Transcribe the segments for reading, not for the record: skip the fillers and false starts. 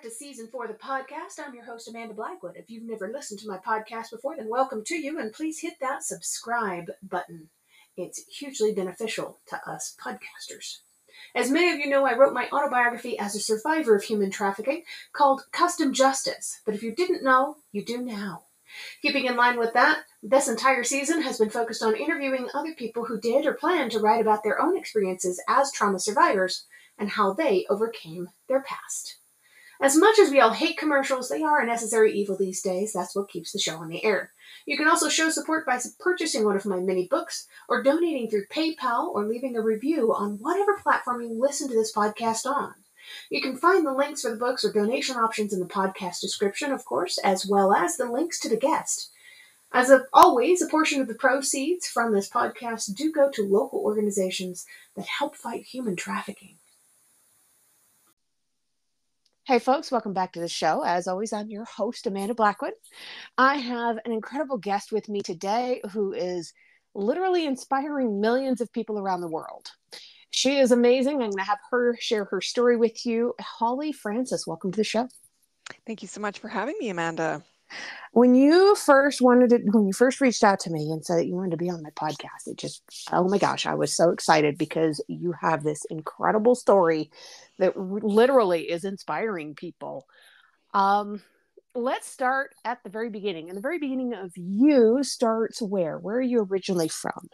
to Season 4 of the podcast. I'm your host, Amanda Blackwood. If you've never listened to my podcast before, then welcome to you, and please hit that subscribe button. It's hugely beneficial to us podcasters. As many of you know, I wrote my autobiography as a survivor of human trafficking called Custom Justice. But if you didn't know, you do now. Keeping in line with that, this entire season has been focused on interviewing other people who did or plan to write about their own experiences as trauma survivors and how they overcame their past. As much as we all hate commercials, they are a necessary evil these days. That's what keeps the show on the air. You can also show support by purchasing one of my mini books, or donating through PayPal, or leaving a review on whatever platform you listen to this podcast on. You can find the links for the books or donation options in the podcast description, of course, as well as the links to the guest. As always, a portion of the proceeds from this podcast do go to local organizations that help fight human trafficking. Hey folks, welcome back to the show. As always, I'm your host, Amanda Blackwood. I have an incredible guest with me today who is literally inspiring millions of people around the world. She is amazing. I'm going to have her share her story with you. Holly Franc, welcome to the show. Thank you so much for having me, Amanda. When you first reached out to me and said that you wanted to be on my podcast, oh my gosh, I was so excited because you have this incredible story that literally is inspiring people. Let's start at the very beginning. And the very beginning of you starts where? Where are you originally from?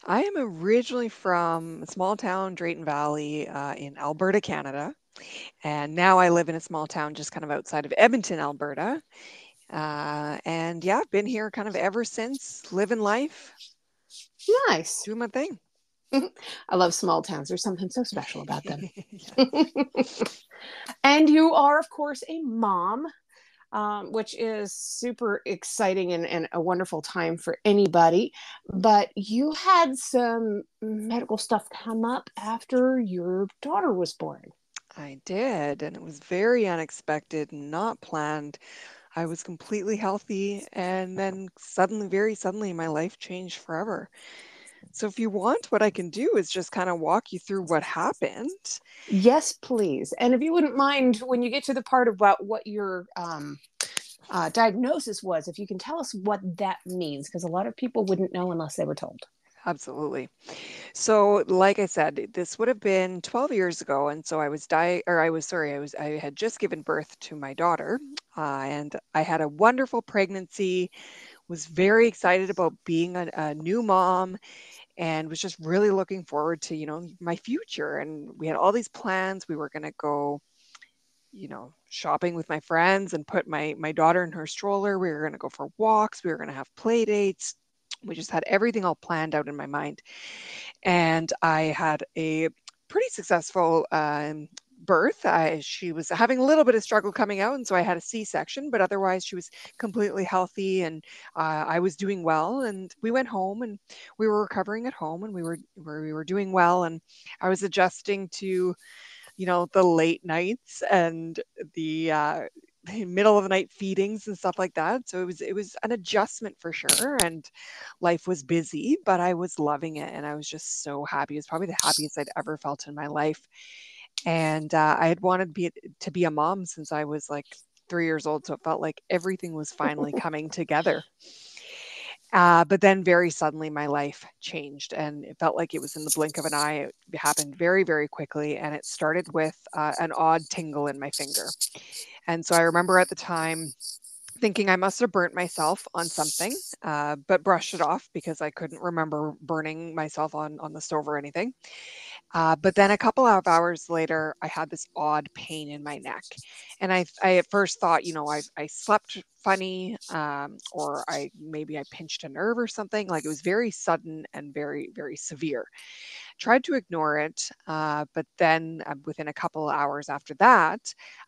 I am originally from a small town, Drayton Valley, in Alberta, Canada. And now I live in a small town just kind of outside of Edmonton, Alberta. And yeah, I've been here kind of ever since, living life. Nice. Doing my thing. I love small towns. There's something so special about them. And you are, of course, a mom, which is super exciting and a wonderful time for anybody. But you had some medical stuff come up after your daughter was born. I did, and it was very unexpected, not planned. I was completely healthy, and then very suddenly, my life changed forever. So if you want, what I can do is just kind of walk you through what happened. Yes, please. And if you wouldn't mind, when you get to the part about what your diagnosis was, if you can tell us what that means, because a lot of people wouldn't know unless they were told. Absolutely. So, like I said, this would have been 12 years ago, and so I had just given birth to my daughter, and I had a wonderful pregnancy. Was very excited about being a new mom, and was just really looking forward to my future. And we had all these plans. We were going to go shopping with my friends and put my daughter in her stroller. We were going to go for walks. We were going to have play dates. We just had everything all planned out in my mind. And I had a pretty successful birth. She was having a little bit of struggle coming out, and so I had a C-section, but otherwise she was completely healthy, and I was doing well. And we went home, and we were recovering at home, and we were doing well. And I was adjusting to the late nights and the middle of the night feedings and stuff like that. So it was an adjustment for sure, and life was busy, but I was loving it, and I was just so happy. It was probably the happiest I'd ever felt in my life. And I had wanted to be a mom since I was like 3 years old, so it felt like everything was finally coming together. But then very suddenly my life changed, and it felt like it was in the blink of an eye. It happened very, very quickly, and it started with an odd tingle in my finger. And so I remember at the time thinking I must have burnt myself on something, but brushed it off because I couldn't remember burning myself on the stove or anything. But then a couple of hours later, I had this odd pain in my neck. And I at first thought, I slept funny, or maybe I pinched a nerve or something. Like, it was very sudden and very, very severe. Tried to ignore it, but then within a couple of hours after that,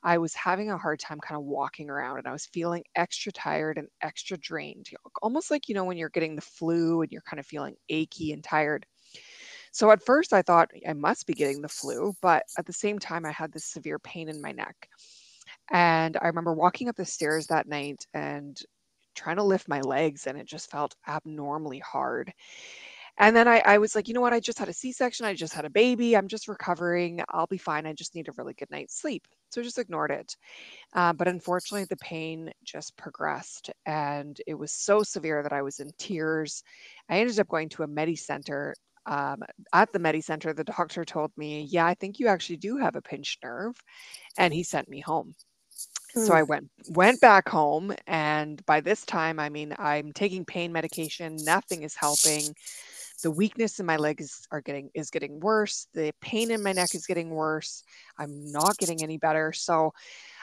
I was having a hard time kind of walking around, and I was feeling extra tired and extra drained, almost like, when you're getting the flu and you're kind of feeling achy and tired. So at first I thought I must be getting the flu, but at the same time I had this severe pain in my neck. And I remember walking up the stairs that night and trying to lift my legs, and it just felt abnormally hard. And then I was like, you know what? I just had a C-section. I just had a baby. I'm just recovering. I'll be fine. I just need a really good night's sleep. So I just ignored it. But unfortunately, the pain just progressed and it was so severe that I was in tears. I ended up going to a Medi Center. Um, at the Medi Center, the doctor told me, yeah, I think you actually do have a pinched nerve. And he sent me home. So Hmm. I went back home, and by this time, I mean, I'm taking pain medication, nothing is helping. The weakness in my legs is getting worse. The pain in my neck is getting worse. I'm not getting any better. So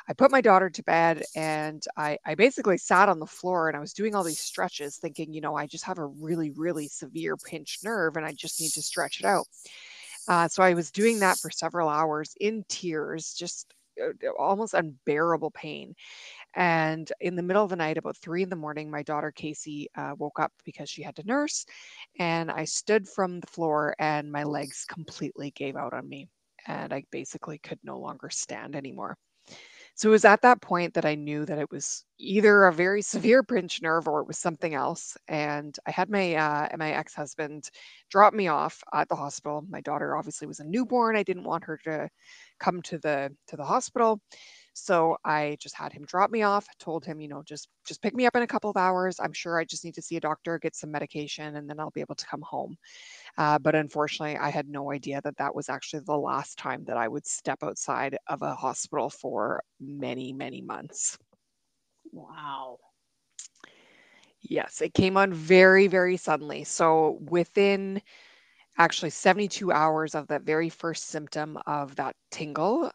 I put my daughter to bed and I basically sat on the floor and I was doing all these stretches, thinking, I just have a really, really severe pinched nerve and I just need to stretch it out. So I was doing that for several hours in tears, just almost unbearable pain. And in the middle of the night, about 3 in the morning, my daughter Casey woke up because she had to nurse. And I stood from the floor and my legs completely gave out on me. And I basically could no longer stand anymore. So it was at that point that I knew that it was either a very severe pinched nerve or it was something else. And I had my ex-husband drop me off at the hospital. My daughter obviously was a newborn. I didn't want her to come to the hospital. So I just had him drop me off, told him, just pick me up in a couple of hours. I'm sure I just need to see a doctor, get some medication, and then I'll be able to come home. But unfortunately, I had no idea that that was actually the last time that I would step outside of a hospital for many, many months. Wow. Yes, it came on very, very suddenly. So within actually 72 hours of that very first symptom of that tingle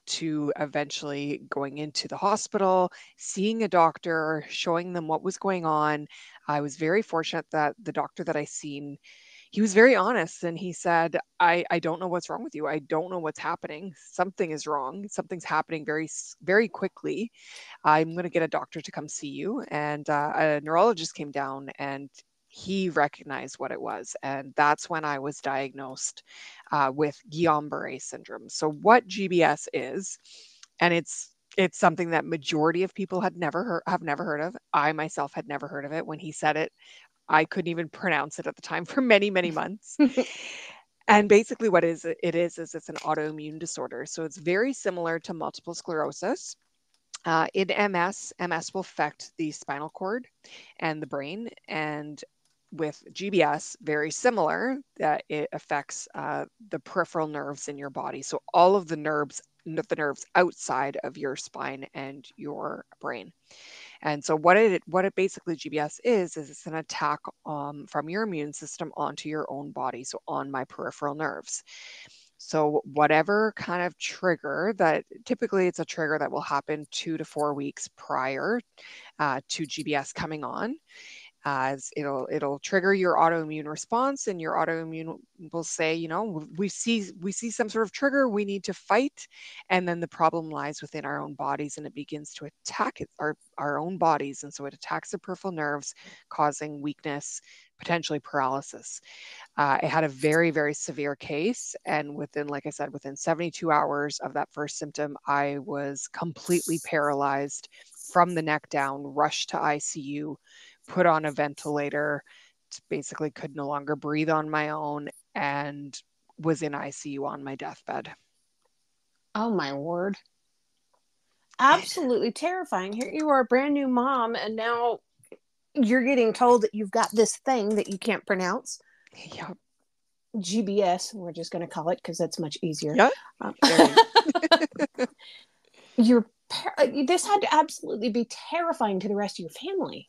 to eventually going into the hospital, seeing a doctor, showing them what was going on. I was very fortunate that the doctor that I seen, he was very honest and he said, I don't know what's wrong with you. I don't know what's happening. Something is wrong. Something's happening very quickly. I'm going to get a doctor to come see you. And a neurologist came down and he recognized what it was. And that's when I was diagnosed with Guillain-Barre syndrome. So what GBS is, and it's something that majority of people have never heard of. I myself had never heard of it. When he said it, I couldn't even pronounce it at the time for many, many months. And basically what it is it's an autoimmune disorder. So it's very similar to multiple sclerosis. In MS will affect the spinal cord and the brain. And with GBS, very similar, that it affects the peripheral nerves in your body. So all of the nerves outside of your spine and your brain. And so what it basically GBS is it's an attack from your immune system onto your own body, so on my peripheral nerves. So whatever kind of trigger that typically it's a trigger that will happen 2 to 4 weeks prior to GBS coming on, as it'll trigger your autoimmune response and your autoimmune will say, we see some sort of trigger, we need to fight, and then the problem lies within our own bodies and it begins to attack our own bodies, and so it attacks the peripheral nerves, causing weakness, potentially paralysis. I had a very, very severe case, and like I said, within 72 hours of that first symptom, I was completely paralyzed from the neck down, rushed to ICU, put on a ventilator, basically could no longer breathe on my own, and was in ICU on my deathbed. Oh my word. Absolutely terrifying. Here you are, a brand new mom, and now you're getting told that you've got this thing that you can't pronounce. Yeah. GBS, we're just going to call it because that's much easier. Yeah. Um, Very. you're this had to absolutely be terrifying to the rest of your family.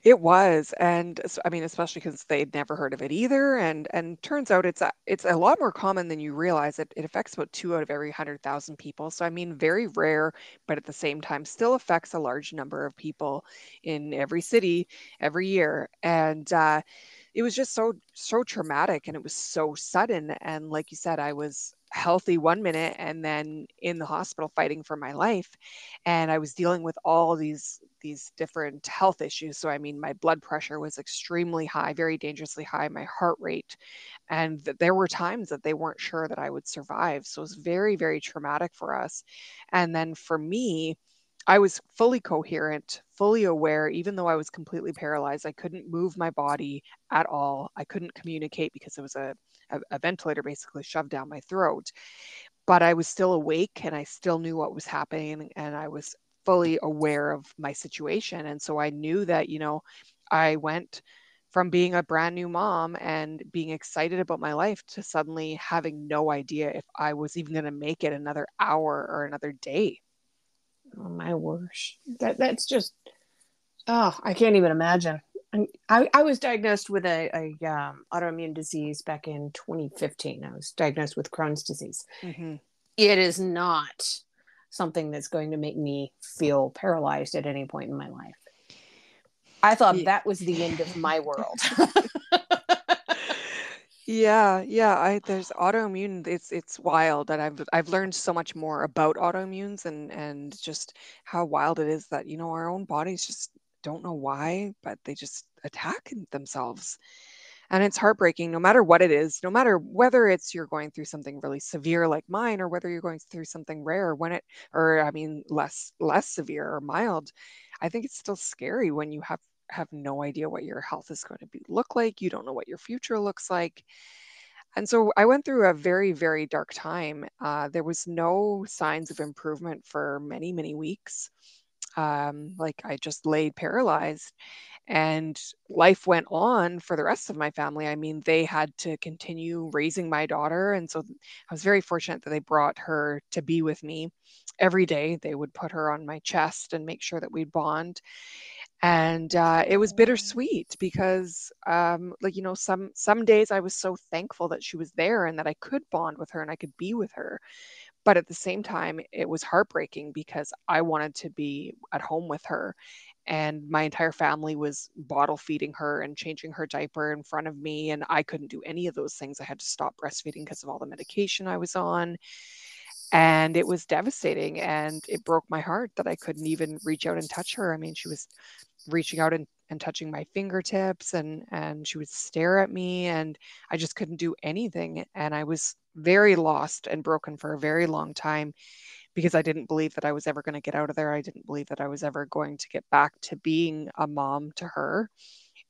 It was, and I mean, especially because they'd never heard of it either, and turns out it's a lot more common than you realize. It affects about 2 out of every 100,000 people. So I mean, very rare, but at the same time, still affects a large number of people in every city every year. And it was just so traumatic, and it was so sudden. And like you said, I was healthy 1 minute and then in the hospital fighting for my life, and I was dealing with all these different health issues. So I mean, my blood pressure was extremely high, very dangerously high, my heart rate, and there were times that they weren't sure that I would survive. So it was very, very traumatic for us. And then for me, I was fully coherent, fully aware, even though I was completely paralyzed. I couldn't move my body at all. I couldn't communicate because it was a ventilator basically shoved down my throat. But I was still awake and I still knew what was happening and I was fully aware of my situation. And so I knew that, I went from being a brand new mom and being excited about my life to suddenly having no idea if I was even going to make it another hour or another day. Oh my worst. That's just, oh, I can't even imagine. I was diagnosed with a autoimmune disease back in 2015. I was diagnosed with Crohn's disease. Mm-hmm. It is not something that's going to make me feel paralyzed at any point in my life. I thought Yeah. that was the end of my world. Yeah. There's autoimmune. It's wild, and I've learned so much more about autoimmunes and just how wild it is that our own bodies just don't know why, but they just attack themselves. And it's heartbreaking no matter what it is, no matter whether it's you're going through something really severe like mine or whether you're going through something rare or I mean less severe or mild. I think it's still scary when you have no idea what your health is going to look like. You don't know what your future looks like. And so I went through a very, very dark time. There was no signs of improvement for many, many weeks. Like I just laid paralyzed and life went on for the rest of my family. I mean, they had to continue raising my daughter. And so I was very fortunate that they brought her to be with me every day. They would put her on my chest and make sure that we'd bond. And it was bittersweet because, some days I was so thankful that she was there and that I could bond with her and I could be with her. But at the same time, it was heartbreaking because I wanted to be at home with her. And my entire family was bottle feeding her and changing her diaper in front of me. And I couldn't do any of those things. I had to stop breastfeeding because of all the medication I was on. And it was devastating. And it broke my heart that I couldn't even reach out and touch her. I mean, she was reaching out and touching my fingertips and she would stare at me and I just couldn't do anything. And I was very lost and broken for a very long time because I didn't believe that I was ever going to get out of there. I didn't believe that I was ever going to get back to being a mom to her.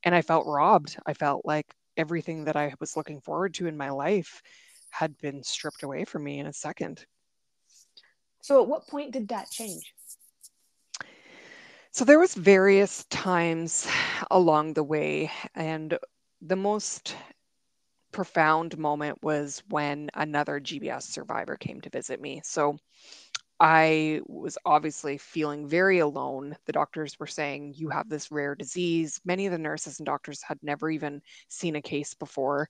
And I felt robbed. I felt like everything that I was looking forward to in my life had been stripped away from me in a second. So, at what point did that change? So there was various times along the way, and the most profound moment was when another GBS survivor came to visit me. So I was obviously feeling very alone. The doctors were saying, you have this rare disease. Many of the nurses and doctors had never even seen a case before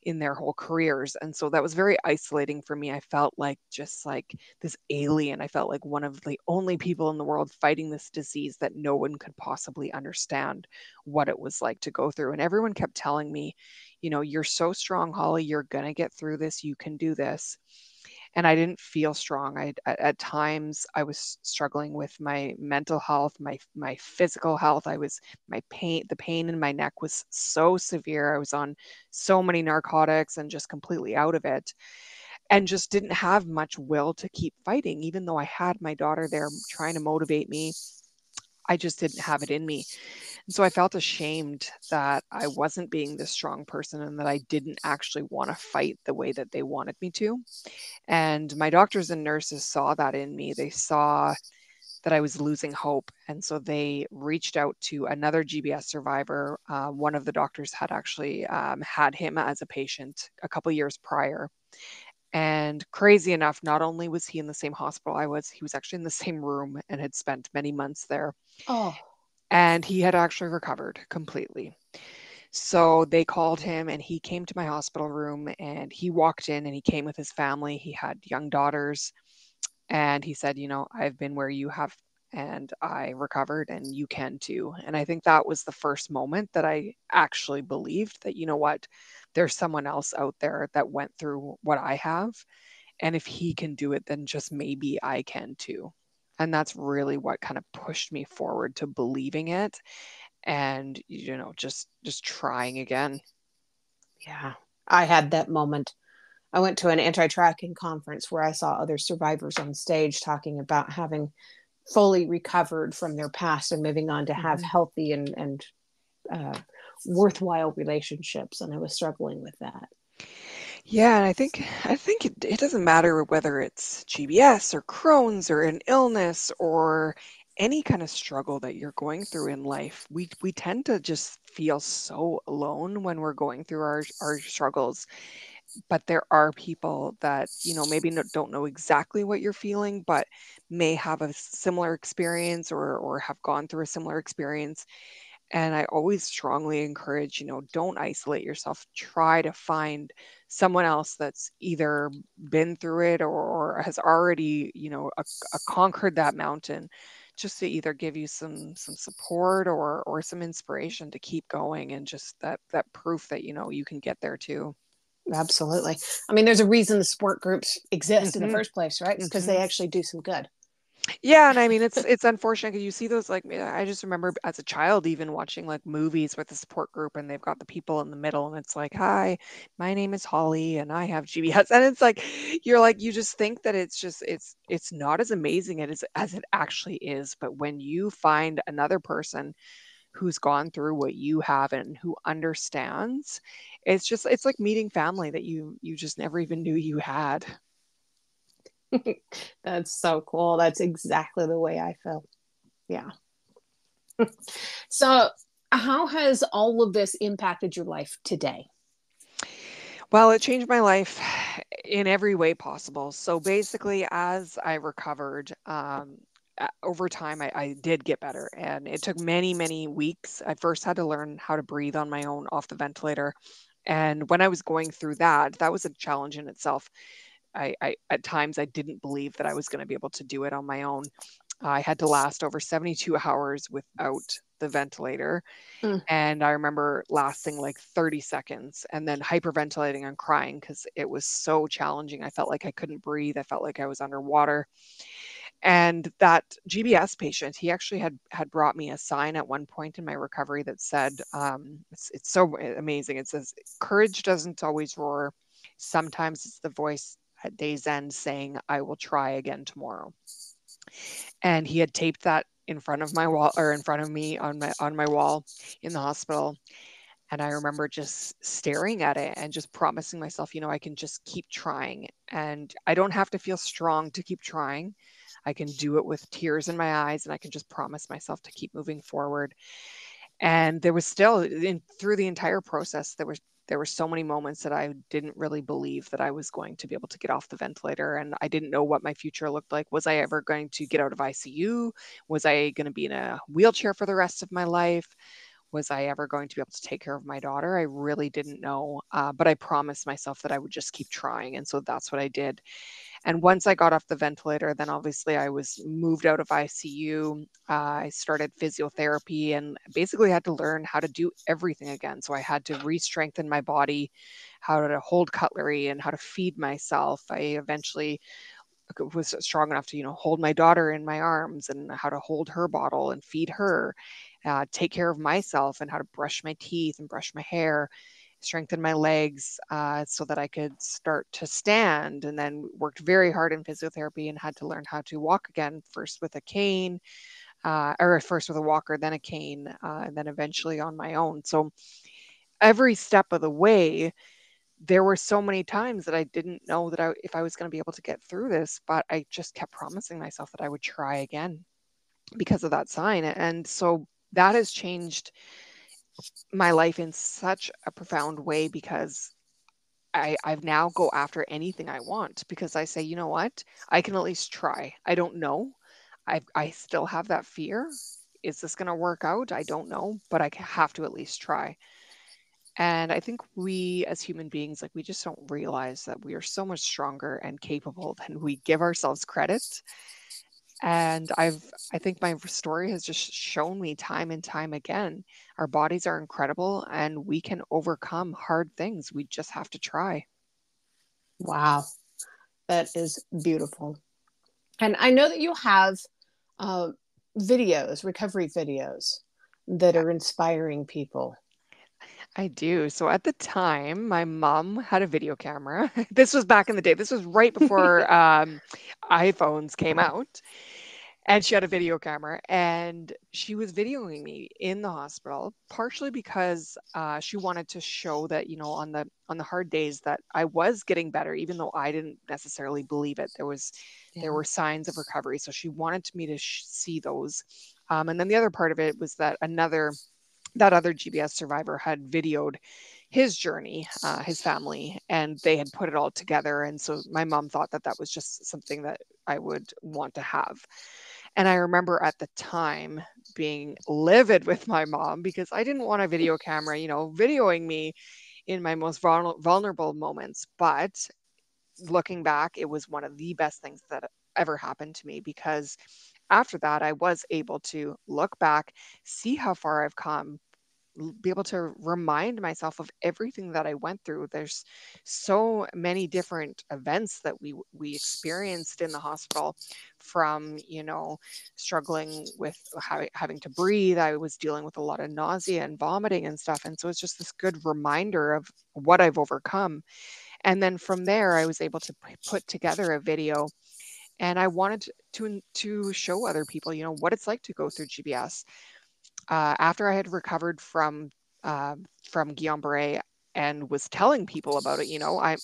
in their whole careers. And so that was very isolating for me. I felt like just like this alien. I felt like one of the only people in the world fighting this disease that no one could possibly understand what it was like to go through. And everyone kept telling me, you're so strong, Holly, you're going to get through this. You can do this. And I didn't feel strong. At times I was struggling with my mental health, my physical health. The pain in my neck was so severe. I was on so many narcotics and just completely out of it and just didn't have much will to keep fighting. Even though I had my daughter there trying to motivate me, I just didn't have it in me. And so I felt ashamed that I wasn't being this strong person and that I didn't actually want to fight the way that they wanted me to. And my doctors and nurses saw that in me. They saw that I was losing hope. And so they reached out to another GBS survivor. One of the doctors had actually had him as a patient a couple years prior. And crazy enough, not only was he in the same hospital I was, he was actually in the same room and had spent many months there. Oh, And he had actually recovered completely. So they called him and he came to my hospital room and he walked in and he came with his family. He had young daughters and he said, I've been where you have and I recovered and you can too. And I think that was the first moment that I actually believed that, what, there's someone else out there that went through what I have. And if he can do it, then just maybe I can too. And that's really what kind of pushed me forward to believing it and just trying again. yeah. I had that moment. I went to an anti-tracking conference where I saw other survivors on stage talking about having fully recovered from their past and moving on to have Mhm. healthy and uh, worthwhile relationships. And I was struggling with that. Yeah, and I think it doesn't matter whether it's GBS or Crohn's or an illness or any kind of struggle that you're going through in life. We tend to just feel so alone when we're going through our struggles. But there are people that, maybe don't know exactly what you're feeling, but may have a similar experience or have gone through a similar experience. And I always strongly encourage, don't isolate yourself. Try to find someone else that's either been through it or has already, conquered that mountain, just to either give you some support or some inspiration to keep going, and just that proof that you can get there too. Absolutely. I mean, there's a reason the support groups exist in the Hmm. first place, right? It's because Hmm. they actually do some good. Yeah, and I mean it's unfortunate because you see those, like, I just remember as a child even watching like movies with the support group, and they've got the people in the middle, and it's like, "Hi, my name is Holly and I have GBS." And it's like you just think that it's not as amazing as it actually is. But when you find another person who's gone through what you have and who understands, it's like meeting family that you just never even knew you had. That's so cool. That's exactly the way I feel. Yeah. So, how has all of this impacted your life today? Well, it changed my life in every way possible. So basically, as I recovered, over time, I did get better, and it took many, many weeks. I first had to learn how to breathe on my own off the ventilator. And when I was going through that, that was a challenge in itself. I at times I didn't believe that I was going to be able to do it on my own. I had to last over 72 hours without the ventilator, Mm. and I remember lasting like 30 seconds and then hyperventilating and crying because it was so challenging. I felt like I couldn't breathe. I felt like I was underwater. And that GBS patient, he actually had brought me a sign at one point in my recovery that said, it's so amazing. It says, "Courage doesn't always roar. Sometimes it's the voice at day's end saying, 'I will try again tomorrow.'" And he had taped that in front of my wall, or in front of me on my wall in the hospital. And I remember just staring at it and just promising myself, I can just keep trying. And I don't have to feel strong to keep trying. I can do it with tears in my eyes, and I can just promise myself to keep moving forward. And there was still, through the entire process, there were so many moments that I didn't really believe that I was going to be able to get off the ventilator, and I didn't know what my future looked like. Was I ever going to get out of ICU? Was I going to be in a wheelchair for the rest of my life? Was I ever going to be able to take care of my daughter? I really didn't know, but I promised myself that I would just keep trying, and so that's what I did. And once I got off the ventilator, then obviously I was moved out of ICU. I started physiotherapy and basically had to learn how to do everything again. So I had to re-strengthen my body, how to hold cutlery, and how to feed myself. I eventually was strong enough to, hold my daughter in my arms, and how to hold her bottle and feed her, take care of myself, and how to brush my teeth and brush my hair, strengthen my legs, so that I could start to stand. And then worked very hard in physiotherapy and had to learn how to walk again, first with a cane, or first with a walker, then a cane, and then eventually on my own. So every step of the way, there were so many times that I didn't know if I was going to be able to get through this, but I just kept promising myself that I would try again because of that sign. And so that has changed my life in such a profound way, because I've now go after anything I want, because I say, you know what? I can at least try. I don't know. I still have that fear. Is this going to work out? I don't know, but I have to at least try. And I think we as human beings, like, we just don't realize that we are so much stronger and capable than we give ourselves credit. And I think my story has just shown me time and time again, our bodies are incredible and we can overcome hard things. We just have to try. Wow, that is beautiful. And I know that you have uh, videos, recovery videos that are inspiring people. I do. So at the time, my mom had a video camera. This was back in the day. This was right before iPhones came out. And she had a video camera, and she was videoing me in the hospital, partially because she wanted to show that, on the hard days that I was getting better, even though I didn't necessarily believe it. There Yeah. were signs of recovery, so she wanted me to see those. And then the other part of it was that that other GBS survivor had videoed his journey, his family, and they had put it all together. And so my mom thought that that was just something that I would want to have. And I remember at the time being livid with my mom because I didn't want a video camera, videoing me in my most vulnerable moments. But looking back, it was one of the best things that ever happened to me, because after that, I was able to look back, see how far I've come, be able to remind myself of everything that I went through. There's so many different events that we experienced in the hospital, from, struggling with having to breathe. I was dealing with a lot of nausea and vomiting and stuff. And so it's just this good reminder of what I've overcome. And then from there, I was able to put together a video, and I wanted to show other people, what it's like to go through GBS. After I had recovered from Guillain-Barre and was telling people about it,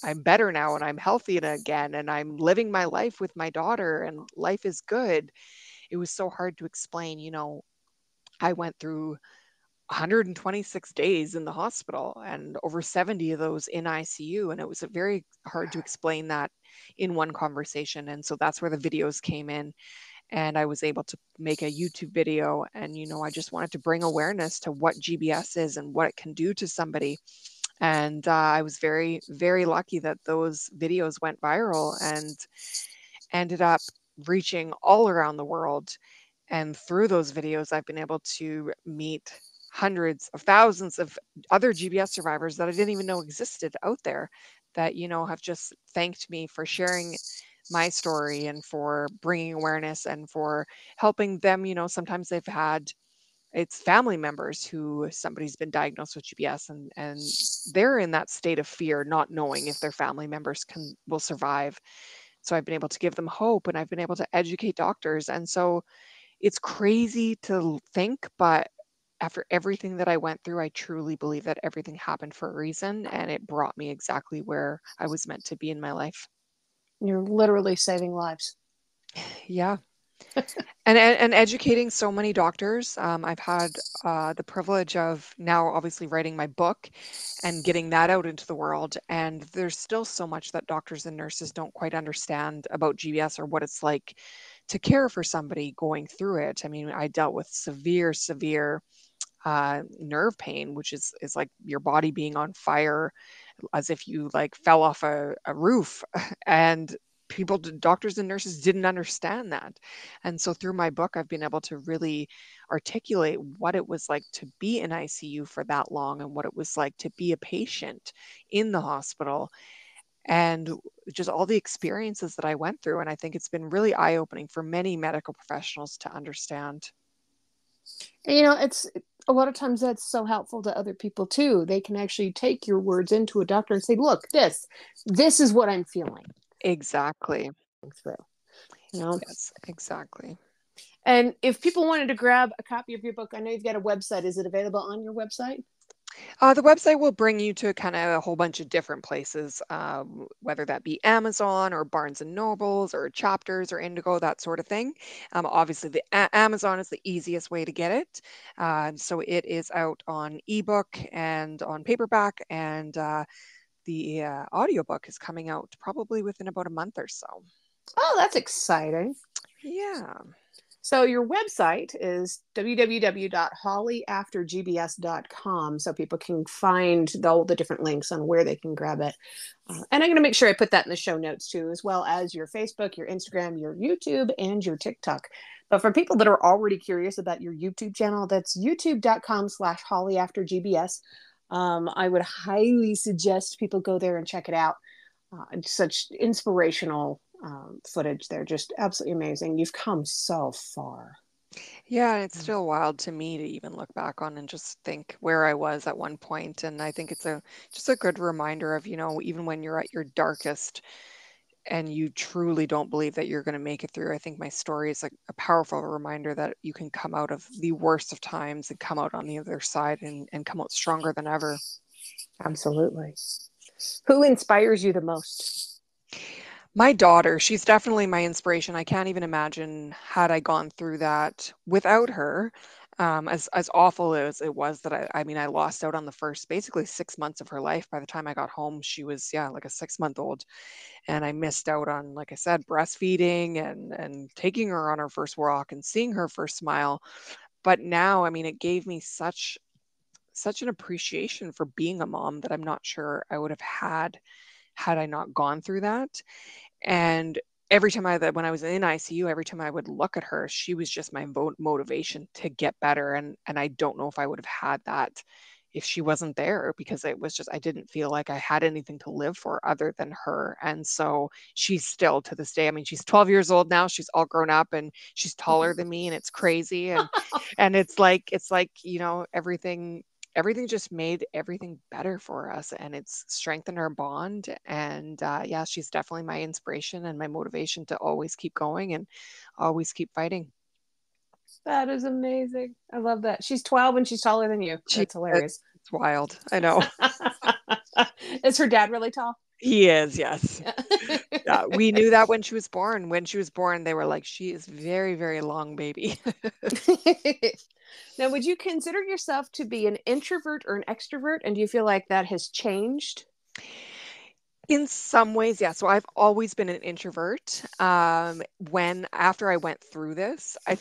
I'm better now and I'm healthy again and I'm living my life with my daughter and life is good. It was so hard to explain. I went through 126 days in the hospital and over 70 of those in ICU, and it was very hard to explain that in one conversation. And so that's where the videos came in, and I was able to make a YouTube video. And, I just wanted to bring awareness to what GBS is and what it can do to somebody. And I was very, very lucky that those videos went viral and ended up reaching all around the world. And through those videos, I've been able to meet hundreds of thousands of other GBS survivors that I didn't even know existed out there, that, have just thanked me for sharing my story and for bringing awareness and for helping them. Sometimes they've had, it's family members who somebody's been diagnosed with GBS, and they're in that state of fear, not knowing if their family members will survive. So I've been able to give them hope, and I've been able to educate doctors. And so it's crazy to think, but after everything that I went through, I truly believe that everything happened for a reason, and it brought me exactly where I was meant to be in my life. You're literally saving lives. Yeah. And educating so many doctors. I've had the privilege of now obviously writing my book and getting that out into the world. And there's still so much that doctors and nurses don't quite understand about GBS or what it's like to care for somebody going through it. I mean, I dealt with severe nerve pain, which is like your body being on fire, as if you like fell off a roof. And doctors and nurses didn't understand that. And so through my book, I've been able to really articulate what it was like to be in ICU for that long, and what it was like to be a patient in the hospital, and just all the experiences that I went through. And I think it's been really eye-opening for many medical professionals to understand. And, it's a lot of times that's so helpful to other people too. They can actually take your words into a doctor and say, look, this is what I'm feeling Exactly. through, you know. Yes, exactly. And if people wanted to grab a copy of your book, I know you've got a website. Is it available on your website? The website will bring you to kind of a whole bunch of different places, whether that be Amazon or Barnes and Nobles or Chapters or Indigo, that sort of thing. Obviously, the Amazon is the easiest way to get it. So it is out on ebook and on paperback, and the audiobook is coming out probably within about a month or so. Oh, that's exciting. Yeah. So your website is www.hollyaftergbs.com, so people can find all the different links on where they can grab it. And I'm going to make sure I put that in the show notes too, as well as your Facebook, your Instagram, your YouTube, and your TikTok. But for people that are already curious about your YouTube channel, that's youtube.com/hollyaftergbs. I would highly suggest people go there and check it out. Such inspirational footage there, just absolutely amazing. You've come so far. Yeah, and it's still wild to me to even look back on and just think where I was at one point. And I think it's just a good reminder of, even when you're at your darkest, and you truly don't believe that you're going to make it through. I think my story is like a powerful reminder that you can come out of the worst of times and come out on the other side and come out stronger than ever. Absolutely. Who inspires you the most? My daughter, she's definitely my inspiration. I can't even imagine had I gone through that without her. As awful as it was that I mean, I lost out on the first basically 6 months of her life. By the time I got home, she was, yeah, like a 6 month old. And I missed out on, like I said, breastfeeding and taking her on her first walk and seeing her first smile. But now, I mean, it gave me such an appreciation for being a mom that I'm not sure I would have had I not gone through that. And every time when I was in ICU, every time I would look at her, she was just my motivation to get better. And I don't know if I would have had that if she wasn't there, because it was just, I didn't feel like I had anything to live for other than her. And so she's still to this day, I mean, she's 12 years old now, she's all grown up and she's taller than me, and it's crazy. And it's like, everything just made everything better for us, and it's strengthened our bond. And yeah, she's definitely my inspiration and my motivation to always keep going and always keep fighting. That is amazing. I love that. She's 12 and she's taller than you. She, That's hilarious. it's wild. I know. Is her dad really tall? He is, yes. Yeah. Yeah, we knew that when she was born. When she was born, they were like, she is very, very long baby. Now, would you consider yourself to be an introvert or an extrovert? And do you feel like that has changed? In some ways, yeah. So I've always been an introvert. When after I went through this, I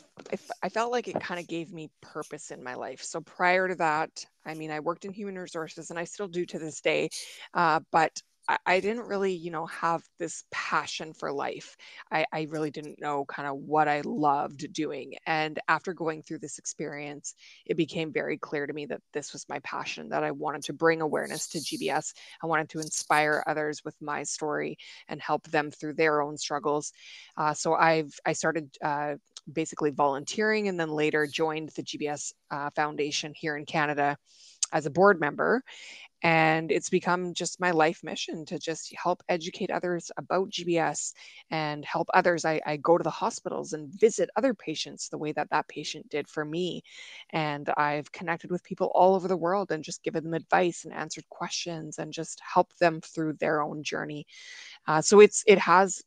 felt like it kind of gave me purpose in my life. So prior to that, I mean, I worked in human resources, and I still do to this day. But I didn't really, have this passion for life. I really didn't know kind of what I loved doing. And after going through this experience, it became very clear to me that this was my passion, that I wanted to bring awareness to GBS. I wanted to inspire others with my story and help them through their own struggles. So I started basically volunteering, and then later joined the GBS Foundation here in Canada as a board member. And it's become just my life mission to just help educate others about GBS and help others. I go to the hospitals and visit other patients the way that that patient did for me. And I've connected with people all over the world and just given them advice and answered questions and just helped them through their own journey. So it has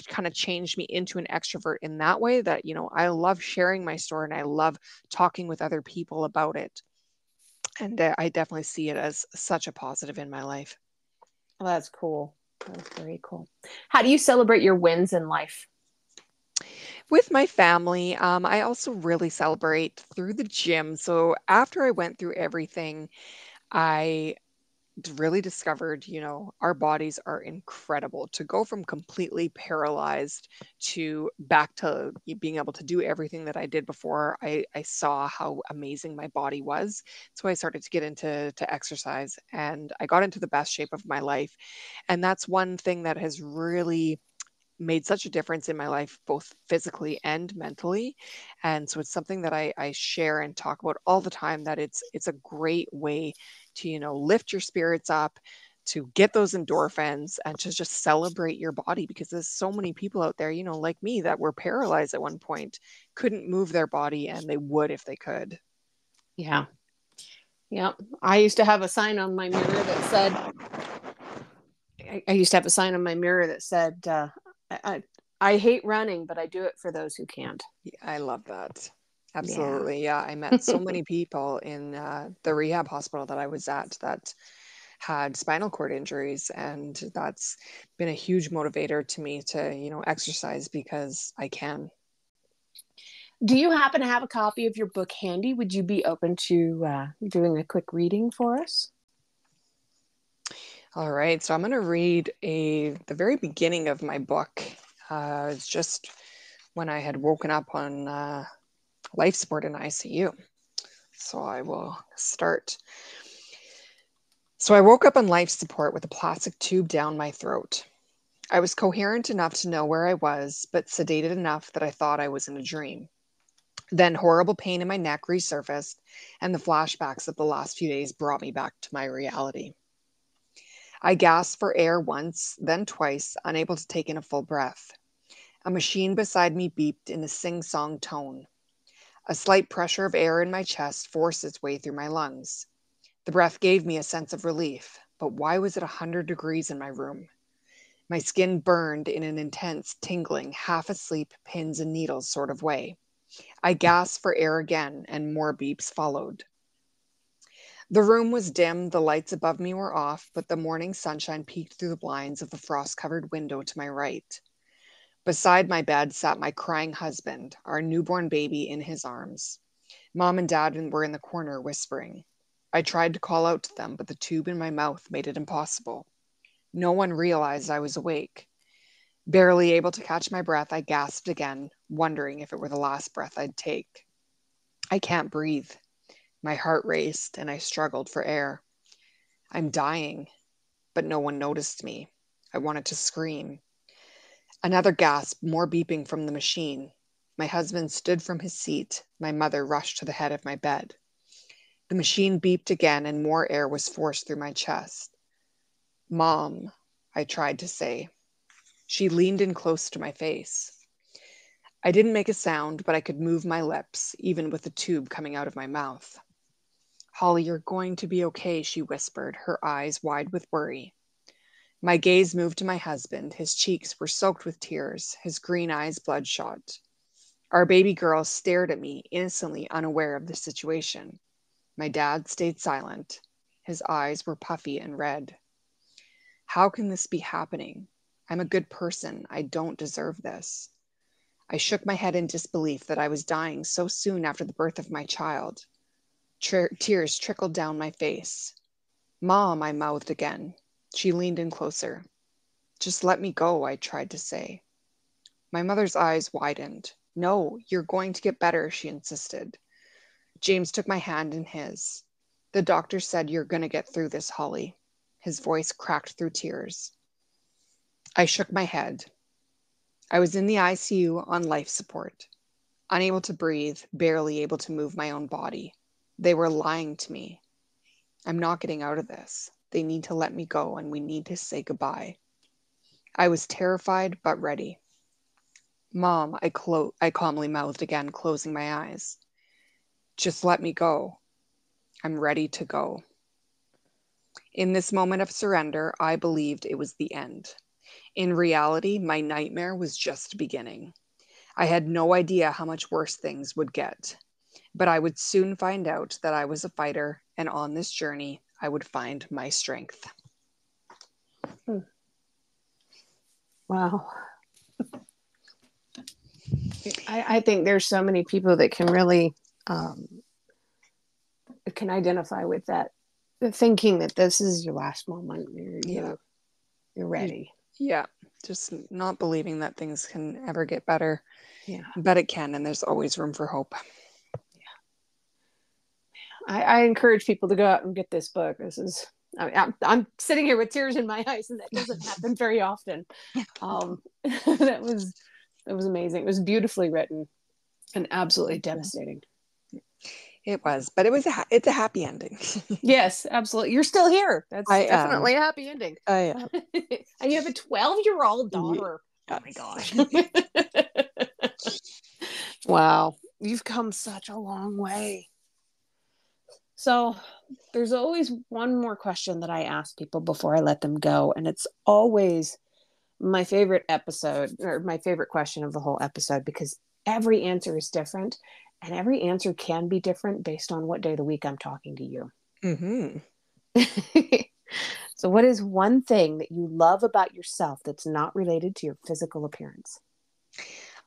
kind of changed me into an extrovert in that way, that, I love sharing my story and I love talking with other people about it. And I definitely see it as such a positive in my life. Well, that's cool. That's very cool. How do you celebrate your wins in life? With my family, I also really celebrate through the gym. So after I went through everything, I really discovered, our bodies are incredible. To go from completely paralyzed to back to being able to do everything that I did before, I saw how amazing my body was. So I started to get into exercise, and I got into the best shape of my life. And that's one thing that has really made such a difference in my life, both physically and mentally. And so it's something that I share and talk about all the time, that it's a great way to, lift your spirits up, to get those endorphins, and to just celebrate your body, because there's so many people out there, like me, that were paralyzed at one point, couldn't move their body, and they would if they could. Yeah. Yeah. I used to have a sign on my mirror that said, I used to have a sign on my mirror that said, I, I hate running, but I do it for those who can't. Yeah, I love that. Yeah. Absolutely. Yeah. I met so many people in the rehab hospital that I was at that had spinal cord injuries. And that's been a huge motivator to me to, exercise because I can. Do you happen to have a copy of your book handy? Would you be open to doing a quick reading for us? All right. So I'm going to read the very beginning of my book. It's just when I had woken up on life support in ICU. So I will start. So I woke up on life support with a plastic tube down my throat. I was coherent enough to know where I was, but sedated enough that I thought I was in a dream. Then horrible pain in my neck resurfaced, and the flashbacks of the last few days brought me back to my reality. I gasped for air once, then twice, unable to take in a full breath. A machine beside me beeped in a sing-song tone. A slight pressure of air in my chest forced its way through my lungs. The breath gave me a sense of relief, but why was it 100 degrees in my room? My skin burned in an intense, tingling, half-asleep, pins and needles sort of way. I gasped for air again, and more beeps followed. The room was dim, the lights above me were off, but the morning sunshine peeked through the blinds of the frost-covered window to my right. Beside my bed sat my crying husband, our newborn baby in his arms. Mom and Dad were in the corner whispering. I tried to call out to them, but the tube in my mouth made it impossible. No one realized I was awake. Barely able to catch my breath, I gasped again, wondering if it were the last breath I'd take. I can't breathe. My heart raced, and I struggled for air. I'm dying, but no one noticed me. I wanted to scream. Another gasp, more beeping from the machine. My husband stood from his seat. My mother rushed to the head of my bed. The machine beeped again, and more air was forced through my chest. Mom, I tried to say. She leaned in close to my face. I didn't make a sound, but I could move my lips, even with the tube coming out of my mouth. Holly, you're going to be okay, she whispered, her eyes wide with worry. My gaze moved to my husband. His cheeks were soaked with tears, his green eyes bloodshot. Our baby girl stared at me, innocently unaware of the situation. My dad stayed silent. His eyes were puffy and red. How can this be happening? I'm a good person. I don't deserve this. I shook my head in disbelief that I was dying so soon after the birth of my child. Tears trickled down my face. Mom, I mouthed again. She leaned in closer. Just let me go, I tried to say. My mother's eyes widened. No, you're going to get better, she insisted. James took my hand in his. The doctor said you're going to get through this, Holly. His voice cracked through tears. I shook my head. I was in the ICU on life support, unable to breathe, barely able to move my own body. They were lying to me. I'm not getting out of this. They need to let me go, and we need to say goodbye. I was terrified, but ready. Mom, I calmly mouthed again, closing my eyes. Just let me go. I'm ready to go. In this moment of surrender, I believed it was the end. In reality, my nightmare was just beginning. I had no idea how much worse things would get, but I would soon find out that I was a fighter, and on this journey, I would find my strength. Wow. I think there's so many people that can really can identify with that, thinking that this is your last moment. You're ready. Yeah, just not believing that things can ever get better. Yeah, but it can, and there's always room for hope. Yeah, I encourage people to go out and get this book. This is, I'm sitting here with tears in my eyes, and that doesn't happen very often. That was amazing. It was beautifully written and absolutely devastating. It was, but it's a happy ending. Yes, absolutely. You're still here. That's definitely a happy ending. I am. And you have a 12-year-old daughter. Yes. Oh my gosh. Wow. You've come such a long way. So there's always one more question that I ask people before I let them go. And it's always my favorite episode, or my favorite question of the whole episode, because every answer is different. And every answer can be different based on what day of the week I'm talking to you. Mm-hmm. So what is one thing that you love about yourself that's not related to your physical appearance?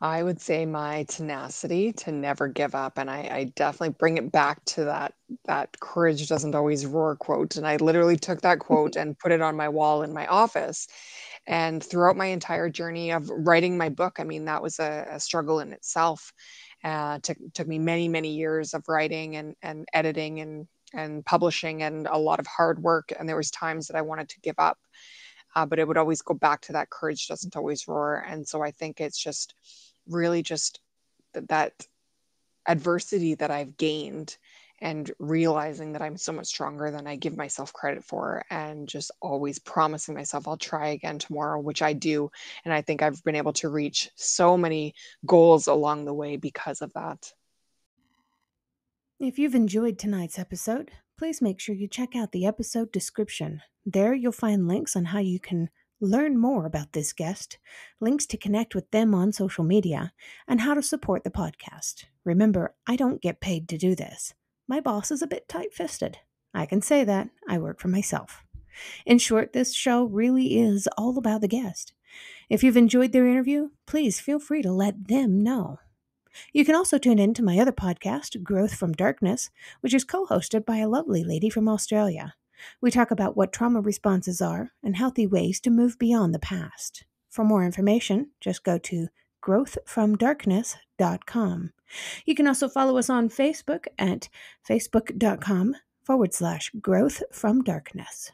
I would say my tenacity to never give up. And I definitely bring it back to that courage doesn't always roar quote. And I literally took that quote and put it on my wall in my office. And throughout my entire journey of writing my book, I mean, that was a struggle in itself. Took me many, many years of writing and editing and publishing and a lot of hard work. And there was times that I wanted to give up, but it would always go back to that courage doesn't always roar. And so I think it's just really just that adversity that I've gained and realizing that I'm so much stronger than I give myself credit for, and just always promising myself I'll try again tomorrow, which I do. And I think I've been able to reach so many goals along the way because of that. If you've enjoyed tonight's episode, please make sure you check out the episode description. There you'll find links on how you can learn more about this guest, links to connect with them on social media, and how to support the podcast. Remember, I don't get paid to do this. My boss is a bit tight-fisted. I can say that. I work for myself. In short, this show really is all about the guest. If you've enjoyed their interview, please feel free to let them know. You can also tune in to my other podcast, Growth from Darkness, which is co-hosted by a lovely lady from Australia. We talk about what trauma responses are and healthy ways to move beyond the past. For more information, just go to growthfromdarkness.com. You can also follow us on Facebook at facebook.com/growthfromdarkness.